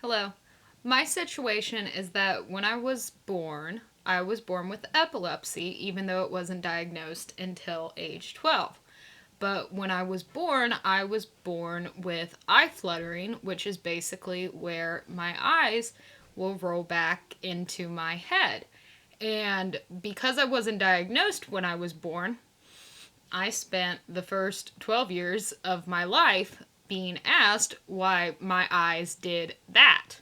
Hello. My situation is that when I was born with epilepsy, even though it wasn't diagnosed until age 12. But when I was born with eye fluttering, which is basically where my eyes will roll back into my head. And because I wasn't diagnosed when I was born, I spent the first 12 years of my life being asked why my eyes did that.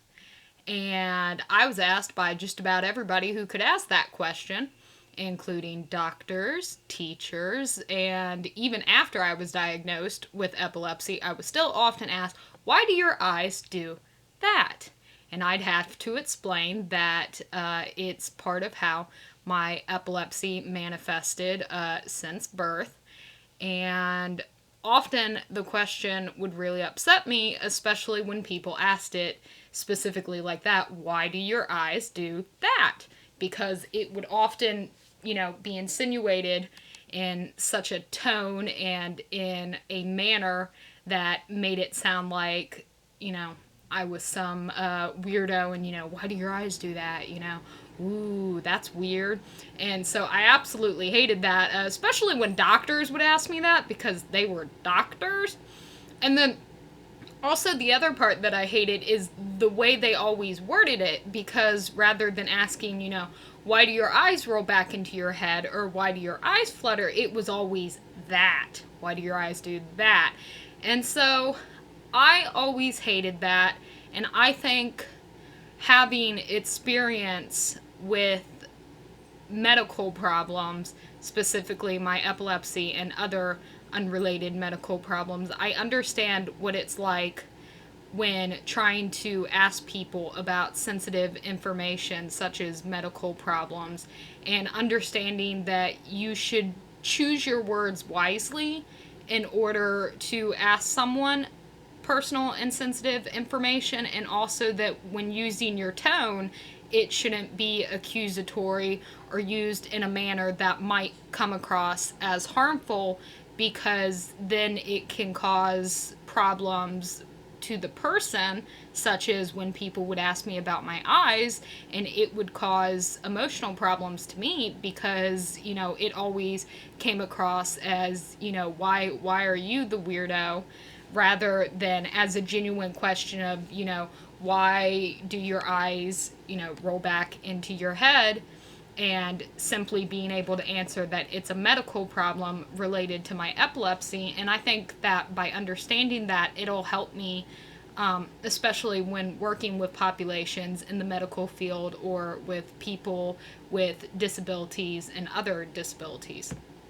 And I was asked by just about everybody who could ask that question, including doctors, teachers, and even after I was diagnosed with epilepsy, I was still often asked, why do your eyes do that? And I'd have to explain that it's part of how my epilepsy manifested since birth. And often the question would really upset me, especially when people asked it specifically like that, why do your eyes do that? Because it would often, be insinuated in such a tone and in a manner that made it sound like, I was some weirdo and, why do your eyes do that? Ooh, that's weird. And so I absolutely hated that, especially when doctors would ask me that because they were doctors. And then also, the other part that I hated is the way they always worded it, because rather than asking, why do your eyes roll back into your head or why do your eyes flutter, it was always that. Why do your eyes do that? And so I always hated that. And I think having experience with medical problems, specifically my epilepsy and other unrelated medical problems, I understand what it's like when trying to ask people about sensitive information such as medical problems, and understanding that you should choose your words wisely in order to ask someone personal and sensitive information, and also that when using your tone, it shouldn't be accusatory or used in a manner that might come across as harmful, because then it can cause problems to the person, such as when people would ask me about my eyes, and it would cause emotional problems to me because, it always came across as, why are you the weirdo, rather than as a genuine question of, why do your eyes, roll back into your head, and simply being able to answer that it's a medical problem related to my epilepsy. And I think that by understanding that, it'll help me, especially when working with populations in the medical field or with people with disabilities and other disabilities.